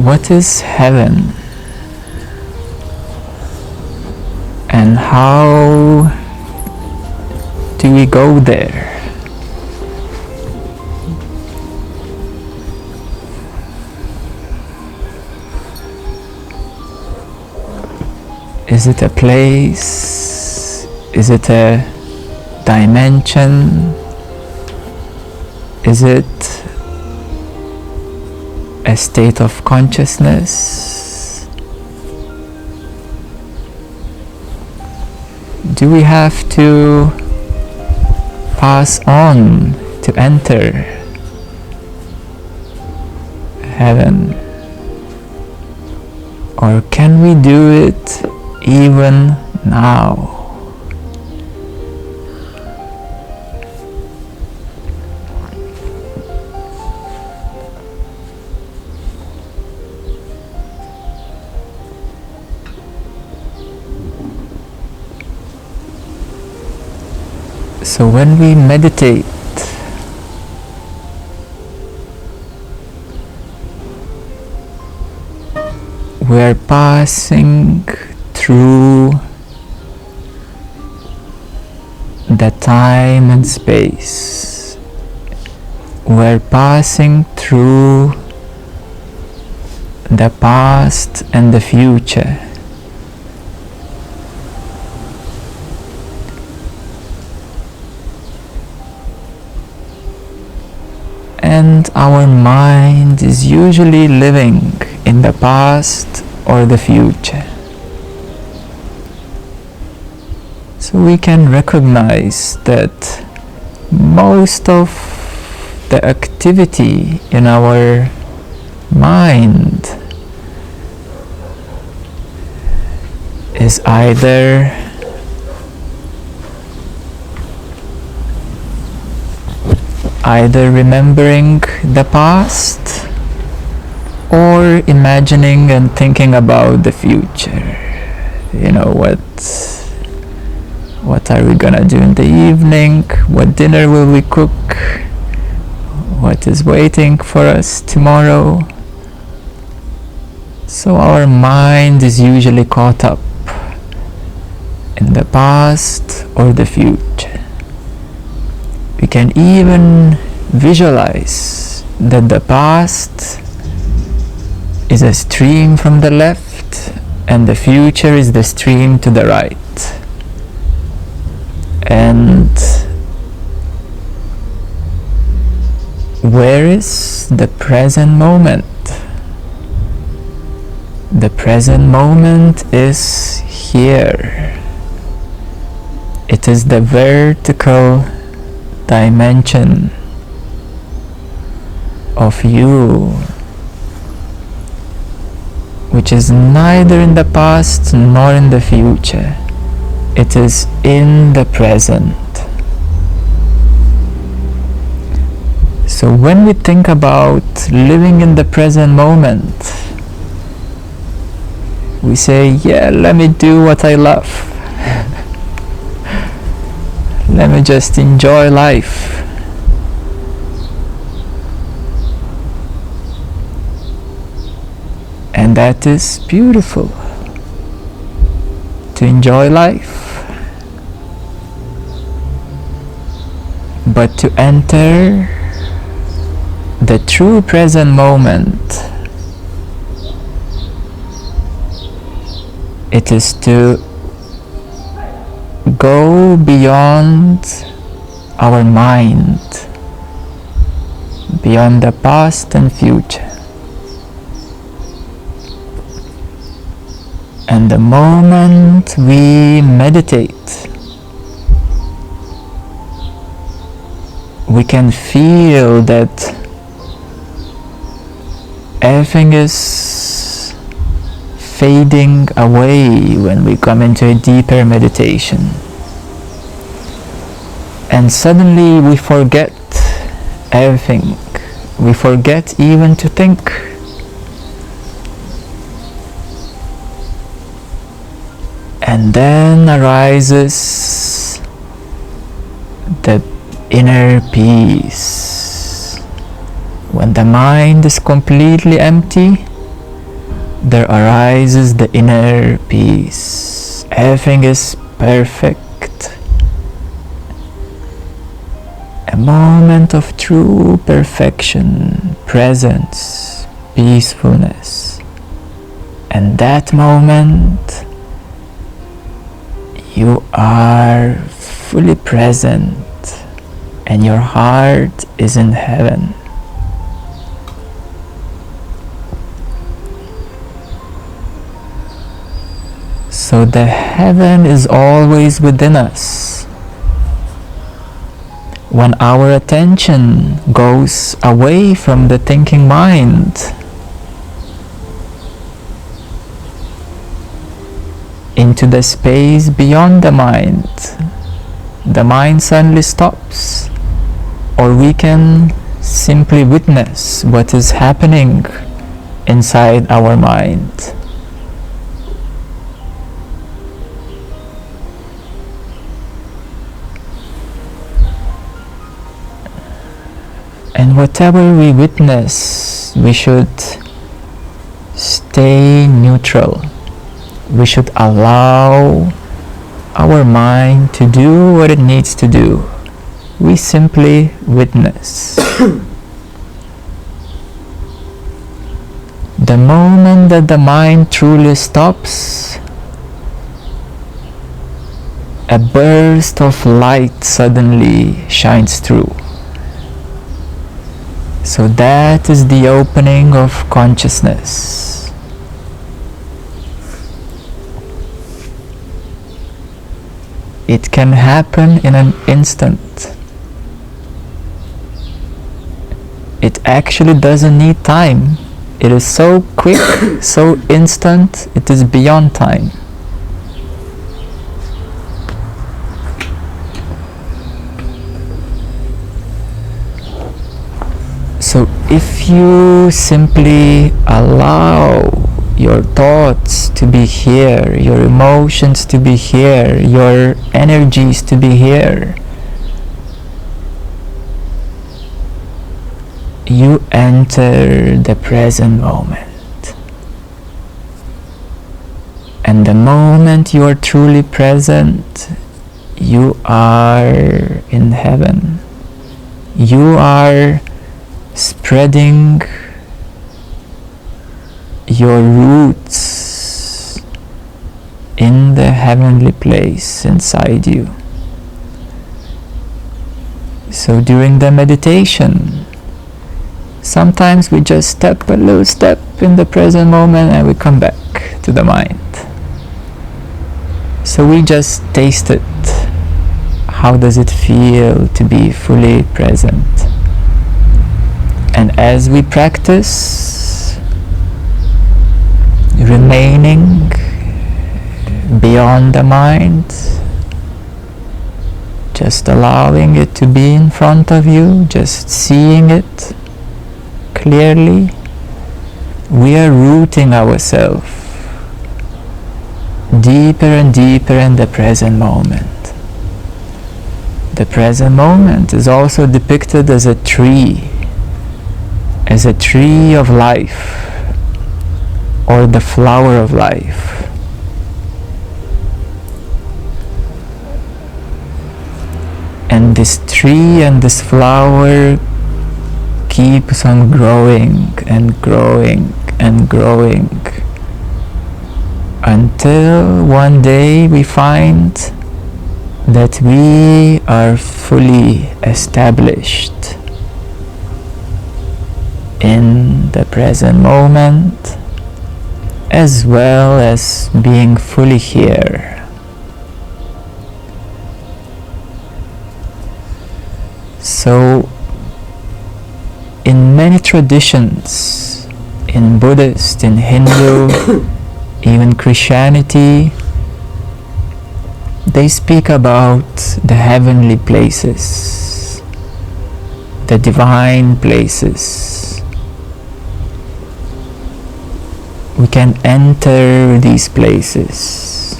what is heaven and how do we go there? Is it a place? Is it a dimension? Is it a state of consciousness? Do we have to pass on to enter heaven? Or can we do it even now? So when we meditate, we are passing through the time and space. We are passing through the past and the future. And our mind is usually living in the past or the future. So we can recognize that most of the activity in our mind is either remembering the past or imagining and thinking about the future. You know, what are we gonna do in the evening? What dinner will we cook? What is waiting for us tomorrow? So our mind is usually caught up in the past or the future. We can even visualize that the past is a stream from the left and the future is the stream to the right. And where is the present moment? The present moment is here. It is the vertical dimension of you, which is neither in the past nor in the future. It is in the present. So when we think about living in the present moment, we say, yeah, let me do what I love. Let me just enjoy life. And that is beautiful, to enjoy life. But to enter the true present moment, it is to go beyond our mind, beyond the past and future. And the moment we meditate, we can feel that everything is fading away when we come into a deeper meditation. And suddenly we forget everything. We forget even to think. And then arises the inner peace. When the mind is completely empty, there arises the inner peace. Everything is perfect. A moment of true perfection, presence, peacefulness. And that moment, you are fully present and your heart is in heaven. So the heaven is always within us. When our attention goes away from the thinking mind into the space beyond the mind suddenly stops, or we can simply witness what is happening inside our mind. And whatever we witness, we should stay neutral. We should allow our mind to do what it needs to do. We simply witness. The moment that the mind truly stops, a burst of light suddenly shines through. So that is the opening of consciousness. It can happen in an instant. It actually doesn't need time. It is so quick, so instant, it is beyond time. So if you simply allow your thoughts to be here, your emotions to be here, your energies to be here, you enter the present moment. And the moment you are truly present, you are in heaven. You are spreading your roots in the heavenly place inside you. So during the meditation, sometimes we just step a little step in the present moment and we come back to the mind. So we just taste it. How does it feel to be fully present? And as we practice remaining beyond the mind, just allowing it to be in front of you, just seeing it clearly, we are rooting ourselves deeper and deeper in the present moment. The present moment is also depicted as a tree of life, or the flower of life. And this tree and this flower keeps on growing and growing and growing until one day we find that we are fully established in the present moment, as well as being fully here. So in many traditions, in Buddhist, in Hindu, even Christianity, they speak about the heavenly places, the divine places. We can enter these places.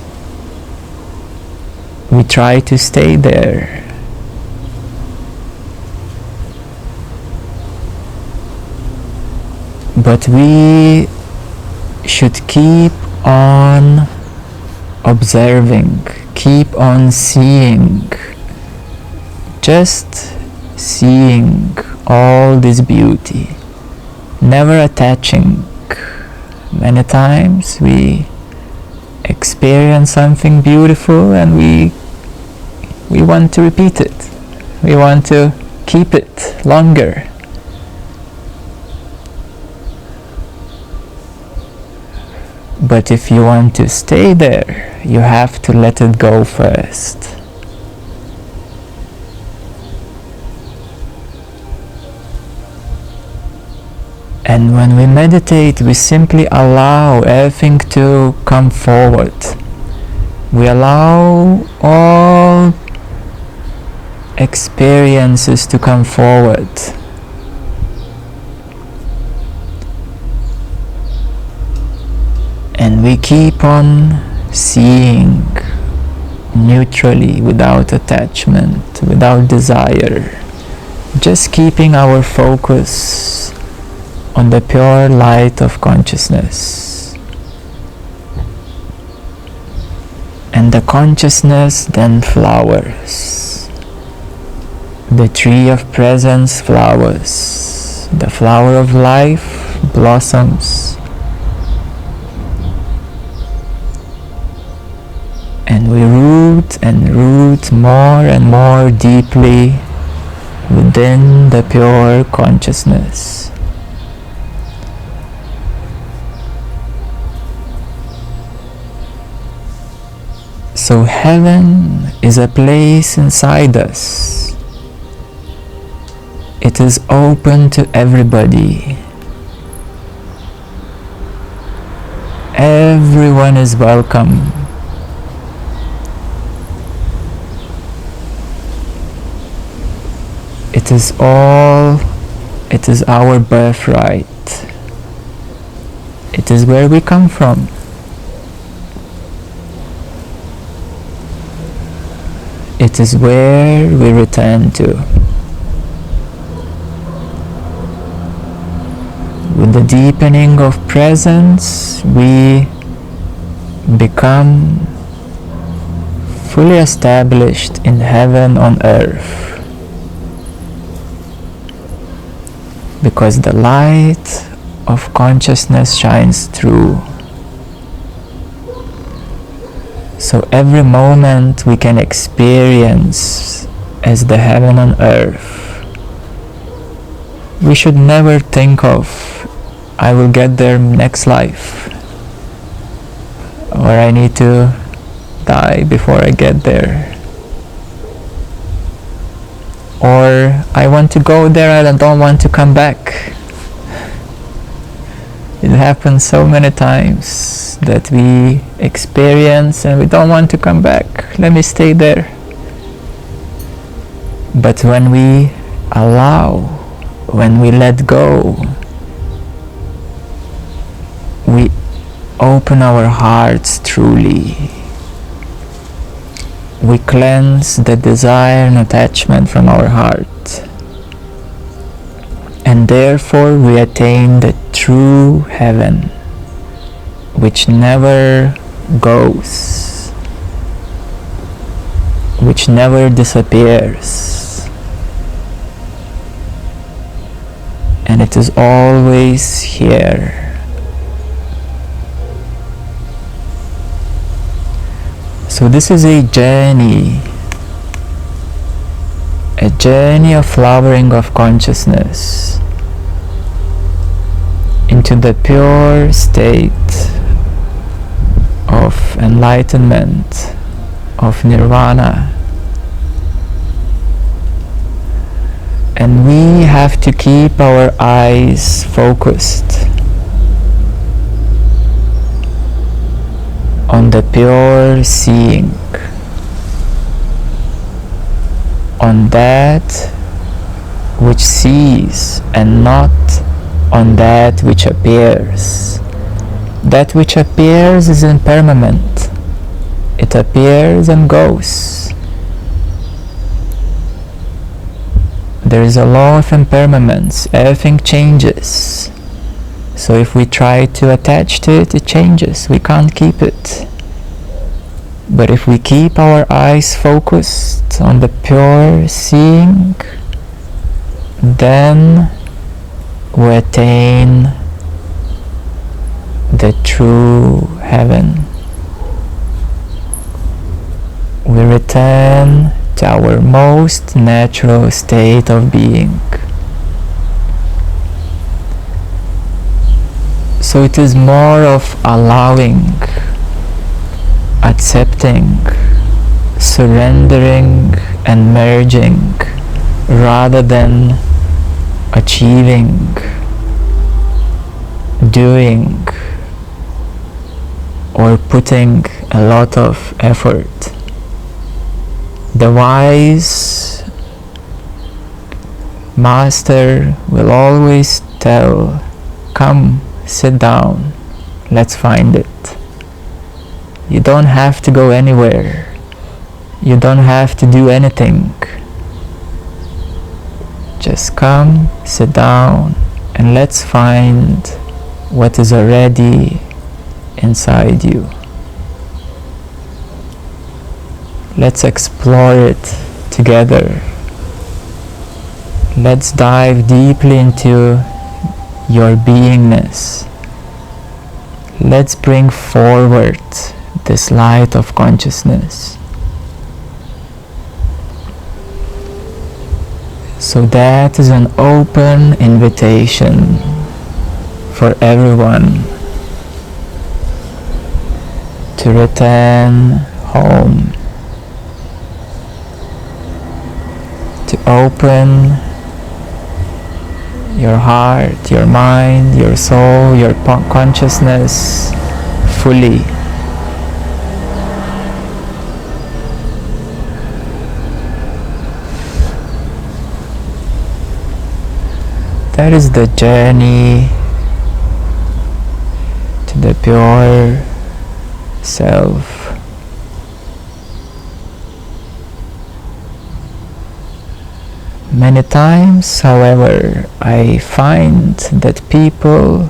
We try to stay there. But we should keep on observing, keep on seeing, just seeing all this beauty, never attaching. Many times we experience something beautiful and we want to repeat it, we want to keep it longer. But if you want to stay there, you have to let it go first. And when we meditate, we simply allow everything to come forward. We allow all experiences to come forward. And we keep on seeing neutrally, without attachment, without desire, just keeping our focus on the pure light of consciousness. And the consciousness then flowers. The tree of presence flowers. The flower of life blossoms. And we root and root more and more deeply within the pure consciousness. So heaven is a place inside us. It is open to everybody. Everyone is welcome. It is our birthright. It is where we come from. It is where we return to. With the deepening of presence, we become fully established in heaven on earth. Because the light of consciousness shines through. So every moment we can experience as the heaven on earth. We should never think of, I will get there next life, or I need to die before I get there, or I want to go there and I don't want to come back. It happens so many times that we experience and we don't want to come back. Let me stay there. But when we allow, when we let go, we open our hearts truly. We cleanse the desire and attachment from our heart. And therefore we attain the true heaven, which never goes, which never disappears, and it is always here. So this is a journey of flowering of consciousness into the pure state of enlightenment, of nirvana. And we have to keep our eyes focused on the pure seeing, on that which sees and not on that which appears. That which appears is impermanent. It appears and goes. There is a law of impermanence. Everything changes. So if we try to attach to it, it changes. We can't keep it. But if we keep our eyes focused on the pure seeing, then we attain the true heaven. We return to our most natural state of being. So it is more of allowing, accepting, surrendering and merging rather than achieving, doing, or putting a lot of effort. The wise master will always tell, come, sit down, let's find it. You don't have to go anywhere. You don't have to do anything. Just come, sit down, and let's find what is already inside you. Let's explore it together. Let's dive deeply into your beingness. Let's bring forward this light of consciousness. So that is an open invitation for everyone to return home, to open your heart, your mind, your soul, your consciousness fully. That is the journey to the pure self. Many times, however, I find that people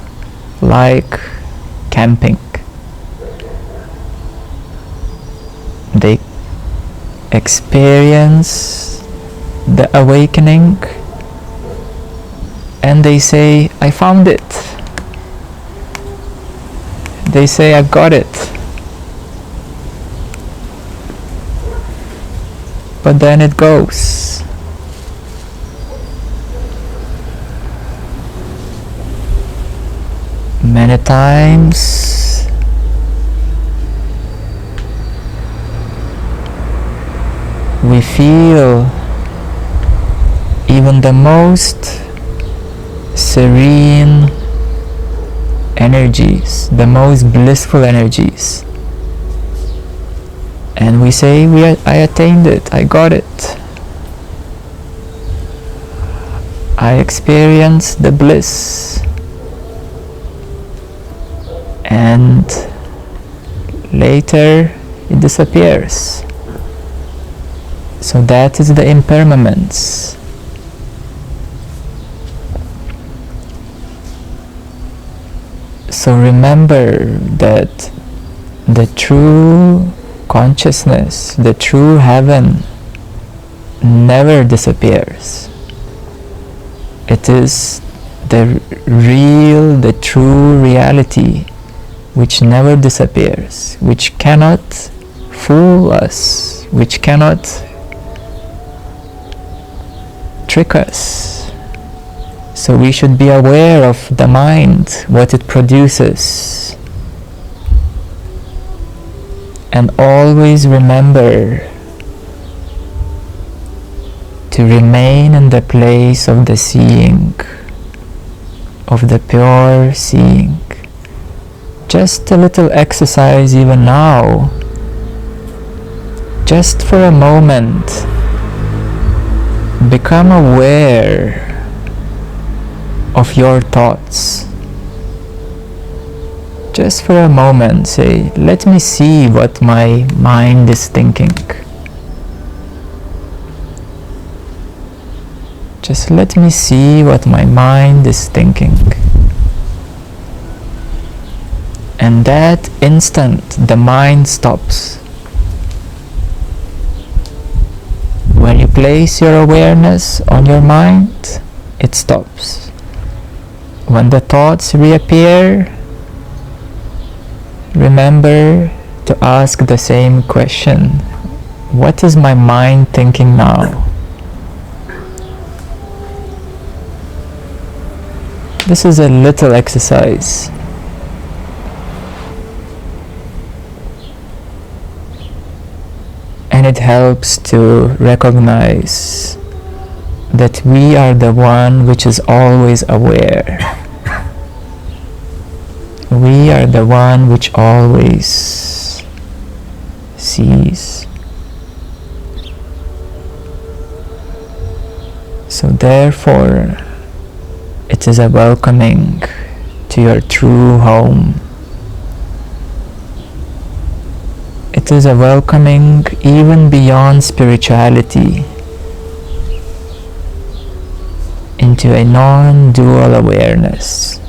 like camping. They experience the awakening and they say, I found it. They say, I've got it. But then it goes. Many times we feel even the most serene energies, the most blissful energies, and we say, I attained it, I got it, I experienced the bliss. And later it disappears. So that is the impermanence. So remember that the true consciousness, the true heaven, never disappears. It is the real, the true reality which never disappears, which cannot fool us, which cannot trick us. So we should be aware of the mind, what it produces, and always remember to remain in the place of the seeing, of the pure seeing. Just a little exercise even now, just for a moment, become aware of your thoughts. Just for a moment, say, let me see what my mind is thinking. Just let me see what my mind is thinking. and that instant the mind stops. When you place your awareness on your mind, it stops. When the thoughts reappear, remember to ask the same question. What is my mind thinking now? This is a little exercise. And it helps to recognize that we are the one which is always aware. We are the one which always sees. So therefore, it is a welcoming to your true home. It is a welcoming even beyond spirituality into a non-dual awareness.